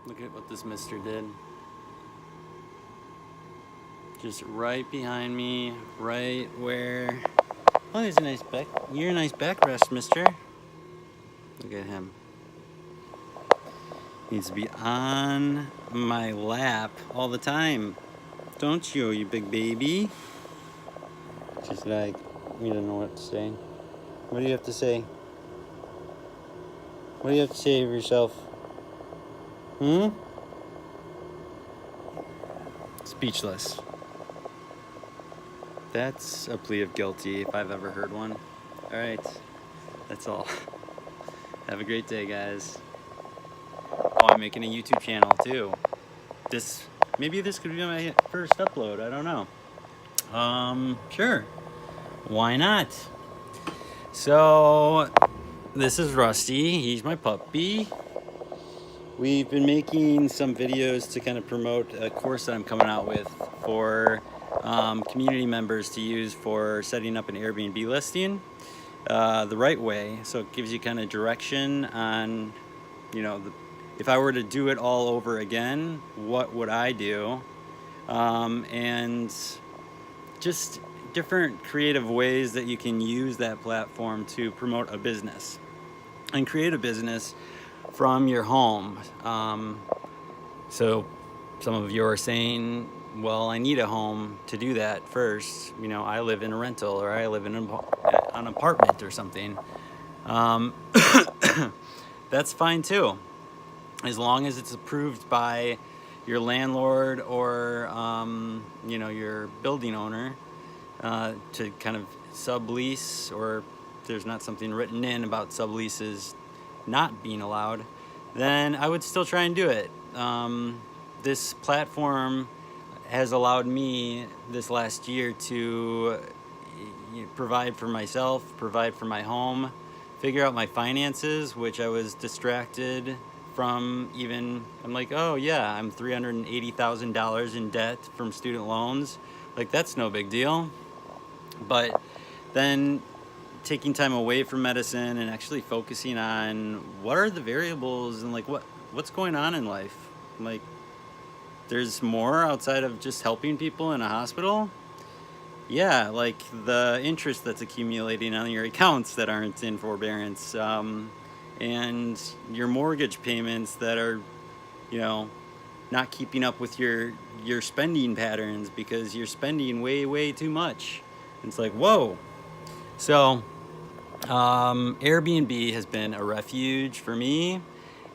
Look at what this mister did. Just right behind me, right where... Oh, there's a nice back... You're a nice backrest, mister. Look at him. Needs to be on my lap all the time. Don't you, you big baby? Just like, we don't know what to say. What do you have to say? What do you have to say of yourself? Speechless. That's a plea of guilty if I've ever heard one. All right, that's all. Have a great day, guys. Oh, I'm making a YouTube channel too. Maybe this could be my first upload. I don't know. Sure. Why not? So, this is Rusty. He's my puppy. We've been making some videos to kind of promote a course that I'm coming out with for community members to use for setting up an Airbnb listing the right way. So it gives you kind of direction on, if I were to do it all over again, what would I do? And just different creative ways that you can use that platform to promote a business and create a business from your home. So some of you are saying, well, I need a home to do that first. I live in a rental, or I live in an apartment or something. That's fine too, as long as it's approved by your landlord or your building owner to kind of sublease, or there's not something written in about subleases not being allowed, then I would still try and do it. This platform has allowed me this last year to provide for myself, provide for my home, figure out my finances, which I was distracted from. I'm like, oh yeah, I'm $380,000 in debt from student loans. Like, that's no big deal. But then taking time away from medicine and actually focusing on what are the variables and like what's going on in life. Like, there's more outside of just helping people in a hospital. Yeah, like the interest that's accumulating on your accounts that aren't in forbearance, and your mortgage payments that are, not keeping up with your spending patterns because you're spending way too much. It's like, whoa. So Airbnb has been a refuge for me,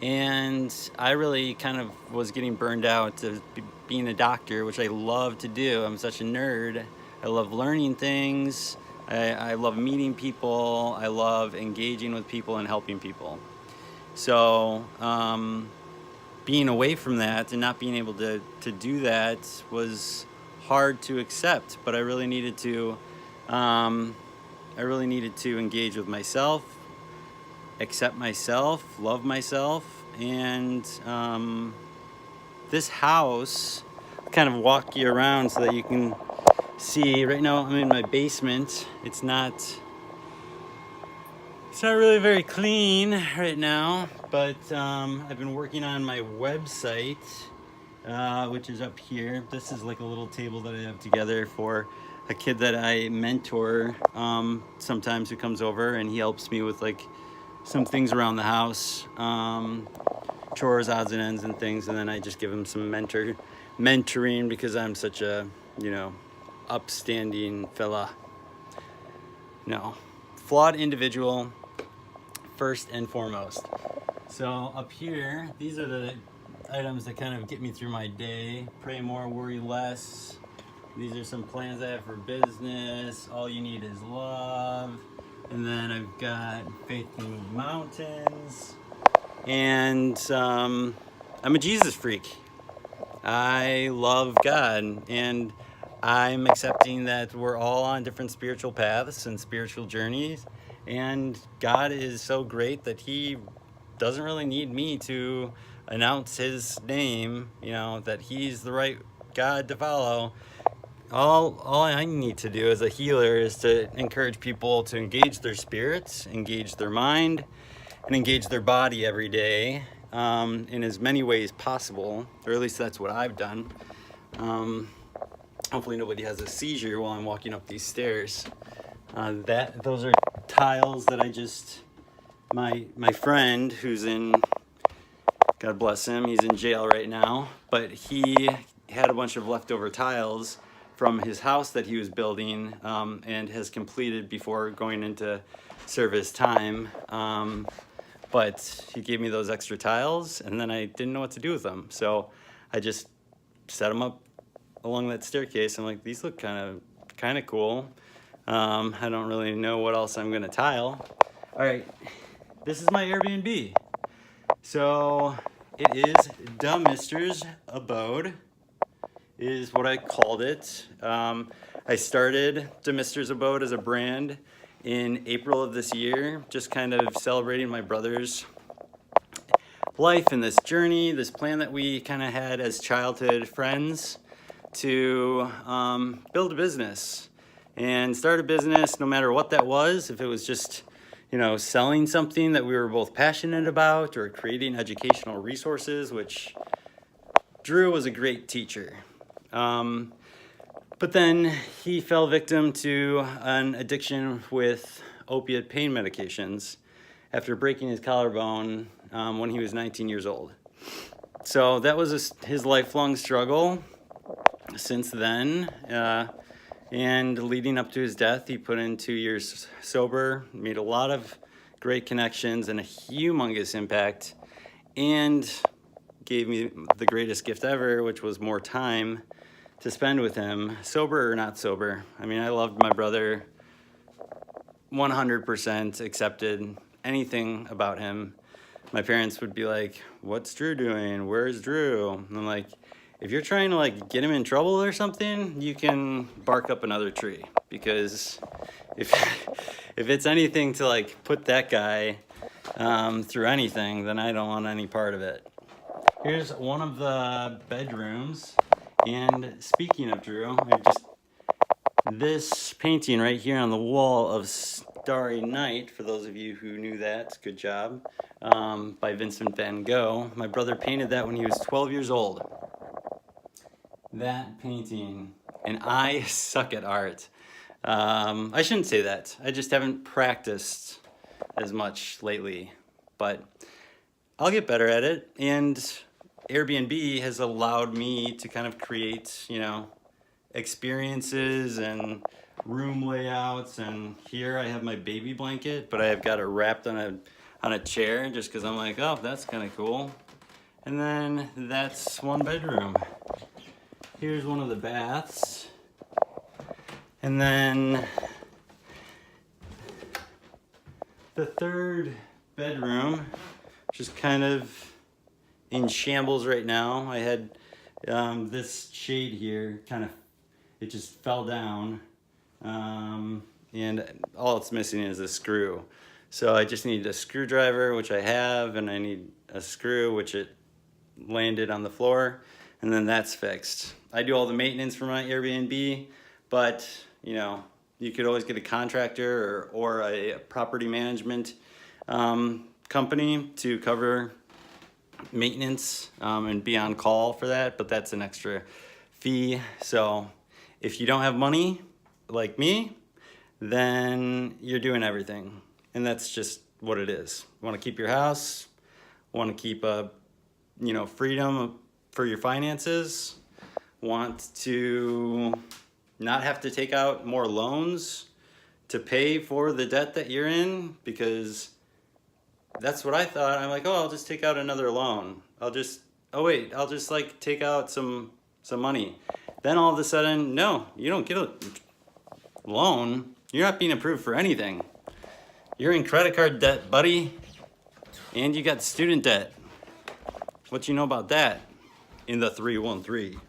and I really kind of was getting burned out of being a doctor, which I love to do. I'm such a nerd. I love learning things. I love meeting people. I love engaging with people and helping people. So being away from that and not being able to do that was hard to accept, but I really needed to engage with myself, accept myself, love myself. And this house, I'll kind of walk you around so that you can see. Right now I'm in my basement. It's not really very clean right now, but I've been working on my website, which is up here. This is like a little table that I have together for a kid that I mentor sometimes, who comes over, and he helps me with like some things around the house, chores, odds and ends and things, and then I just give him some mentoring because I'm such a upstanding fella. Flawed individual first and foremost. So up here, these are the items that kind of get me through my day. Pray more, worry less. These are some plans I have for business. All you need is love. And then I've got faith to move mountains. And I'm a Jesus freak. I love God, and I'm accepting that we're all on different spiritual paths and spiritual journeys, and God is so great that he doesn't really need me to announce his name, that he's the right God to follow. All I need to do as a healer is to encourage people to engage their spirits, engage their mind, and engage their body every day, in as many ways possible, or at least that's what I've done. Hopefully nobody has a seizure while I'm walking up these stairs. Those are tiles that my friend who's in, God bless him, he's in jail right now, but he had a bunch of leftover tiles from his house that he was building, and has completed before going into service time. But he gave me those extra tiles, and then I didn't know what to do with them. So I just set them up along that staircase. I'm like, these look kind of cool. I don't really know what else I'm gonna tile. All right, this is my Airbnb. So it is the Mister's Abode, is what I called it. I started the Mister's Abode as a brand in April of this year, just kind of celebrating my brother's life and this journey, this plan that we kind of had as childhood friends to build a business and start a business, no matter what that was. If it was just, selling something that we were both passionate about, or creating educational resources, which Drew was a great teacher. But then he fell victim to an addiction with opiate pain medications after breaking his collarbone when he was 19 years old. So that was his lifelong struggle since then. And leading up to his death, he put in 2 years sober, made a lot of great connections and a humongous impact, and gave me the greatest gift ever, which was more time to spend with him, sober or not sober. I mean, I loved my brother 100%, accepted anything about him. My parents would be like, what's Drew doing? Where's Drew? And I'm like, if you're trying to get him in trouble or something, you can bark up another tree, because if it's anything to put that guy through anything, then I don't want any part of it. Here's one of the bedrooms. And speaking of Drew, this painting right here on the wall of Starry Night, for those of you who knew that, good job, by Vincent van Gogh. My brother painted that when he was 12 years old. That painting, and I suck at art. I shouldn't say that. I just haven't practiced as much lately, but I'll get better at it. And Airbnb has allowed me to kind of create, experiences and room layouts. And here I have my baby blanket, but I have got it wrapped on a chair just because I'm like, oh, that's kind of cool. And then that's one bedroom. Here's one of the baths. And then the third bedroom, which is kind of in shambles right now. I had this shade here, it just fell down, and all it's missing is a screw. So I just need a screwdriver, which I have, and I need a screw, which it landed on the floor, and then that's fixed. I do all the maintenance for my Airbnb, but you could always get a contractor or a property management company to cover maintenance and be on call for that, but that's an extra fee. So if you don't have money like me, then you're doing everything, and that's just what it is. Want to keep your house, want to keep freedom for your finances, want to not have to take out more loans to pay for the debt that you're in, because that's what I thought. I'm like, I'll just take out another loan. I'll just take out some money. Then all of a sudden, no, you don't get a loan. You're not being approved for anything. You're in credit card debt, buddy. And you got student debt. What you know about that in the 313?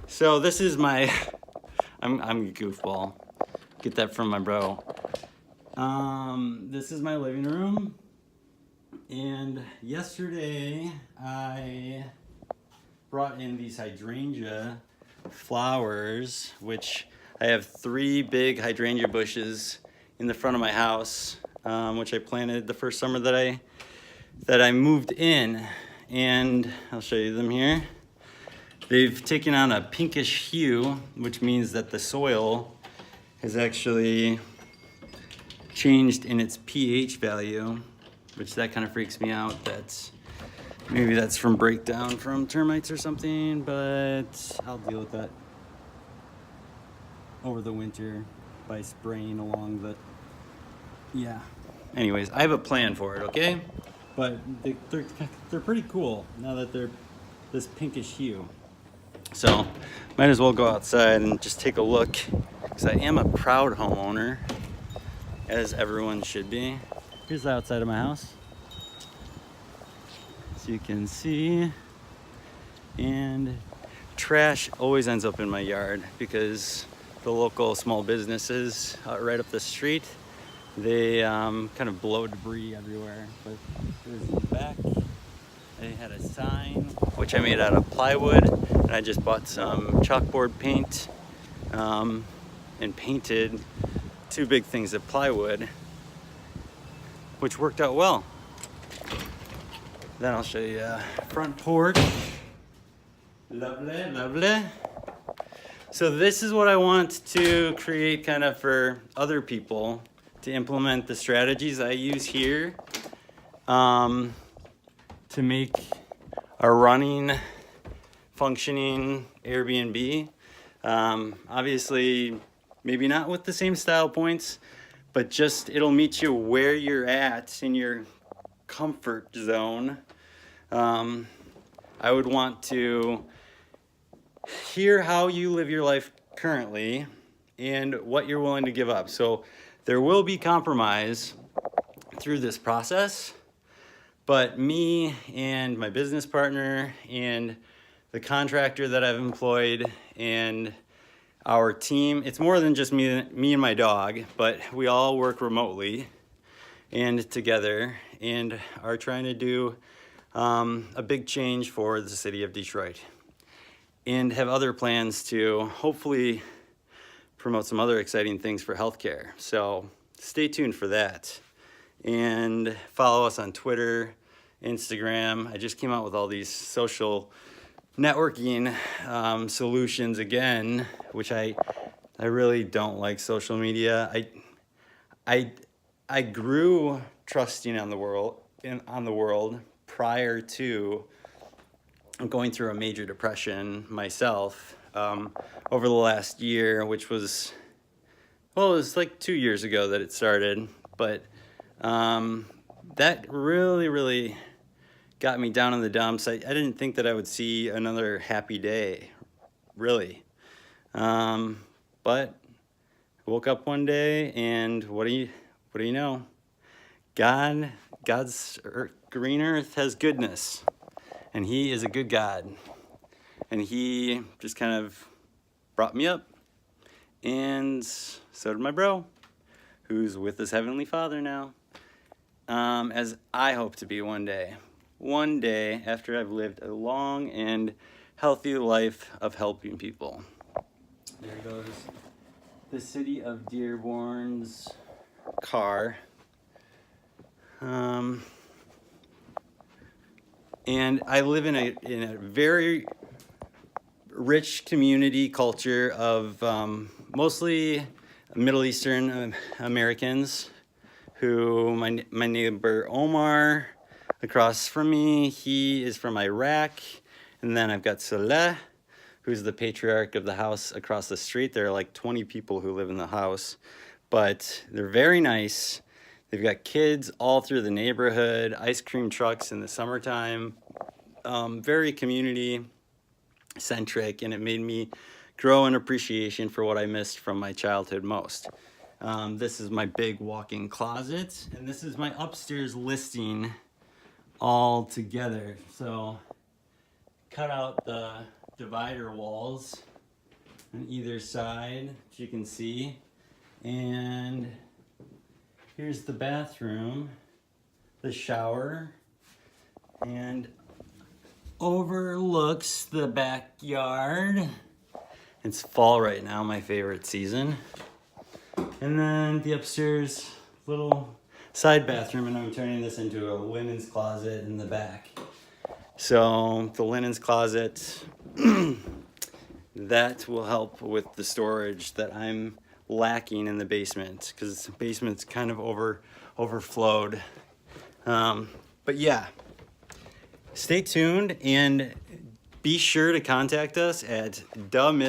So this is my, I'm a goofball. Get that from my bro. This is my living room. And yesterday I brought in these hydrangea flowers, which I have 3 big hydrangea bushes in the front of my house, which I planted the first summer that I that I moved in, and I'll show you them here. They've taken on a pinkish hue, which means that the soil has actually changed in its pH value, which that kind of freaks me out. Maybe that's from breakdown from termites or something, but I'll deal with that over the winter by spraying along the, yeah. Anyways, I have a plan for it, okay? But they're pretty cool now that they're this pinkish hue. So might as well go outside and just take a look, because I am a proud homeowner, as everyone should be. Here's the outside of my house, as you can see. And trash always ends up in my yard because the local small businesses right up the street, they kind of blow debris everywhere. But there's in the back, they had a sign, which I made out of plywood, and I just bought some chalkboard paint and painted 2 big things of plywood, which worked out well. Then I'll show you front porch. Lovely, lovely. So this is what I want to create kind of for other people to implement the strategies I use here to make a running, functioning Airbnb. Obviously, maybe not with the same style points, but just it'll meet you where you're at in your comfort zone. I would want to hear how you live your life currently and what you're willing to give up. So there will be compromise through this process, but me and my business partner and the contractor that I've employed and our team, it's more than just me and my dog, but we all work remotely and together and are trying to do a big change for the city of Detroit, and have other plans to hopefully promote some other exciting things for healthcare. So stay tuned for that. And follow us on Twitter, Instagram. I just came out with all these social networking solutions again, which I really don't like social media. I grew trusting on the world prior to going through a major depression myself over the last year, which was, well, it was like 2 years ago that it started, but that really got me down in the dumps. I didn't think that I would see another happy day, really. But I woke up one day, and what do you know? God's green earth has goodness, and He is a good God, and He just kind of brought me up, and so did my bro, who's with His Heavenly Father now, as I hope to be one day after I've lived a long and healthy life of helping people. There goes the city of Dearborn's car. And I live in a very rich community culture of mostly Middle Eastern Americans, who my neighbor Omar across from me, he is from Iraq. And then I've got Saleh, who's the patriarch of the house across the street. There are like 20 people who live in the house, but they're very nice. They've got kids all through the neighborhood, ice cream trucks in the summertime, very community-centric, and it made me grow an appreciation for what I missed from my childhood most. This is my big walk-in closet, and this is my upstairs listing all together. So cut out the divider walls on either side, as you can see, and here's the bathroom, the shower, and overlooks the backyard. It's fall right now, my favorite season. And then the upstairs little side bathroom, and I'm turning this into a linens closet in the back. So the linens closet, that will help with the storage that I'm lacking in the basement, because the basement's kind of overflowed. But yeah, stay tuned and be sure to contact us at Abode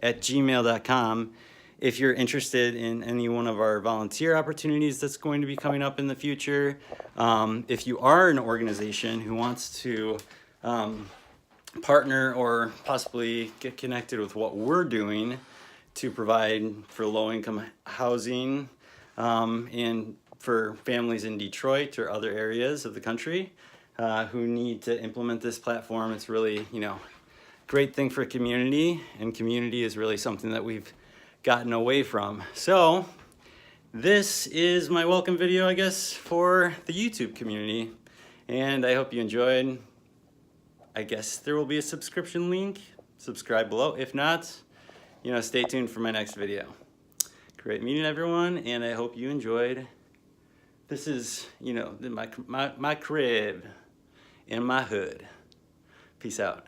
at gmail.com if you're interested in any one of our volunteer opportunities that's going to be coming up in the future. If you are an organization who wants to partner or possibly get connected with what we're doing to provide for low-income housing and for families in Detroit or other areas of the country who need to implement this platform, it's really, great thing for community, and community is really something that we've gotten away from. So this is my welcome video, I guess, for the YouTube community, and I hope you enjoyed. I guess there will be a subscription link. Subscribe below. If not, stay tuned for my next video. Great meeting everyone, and I hope you enjoyed. This is, my crib in my hood. Peace out.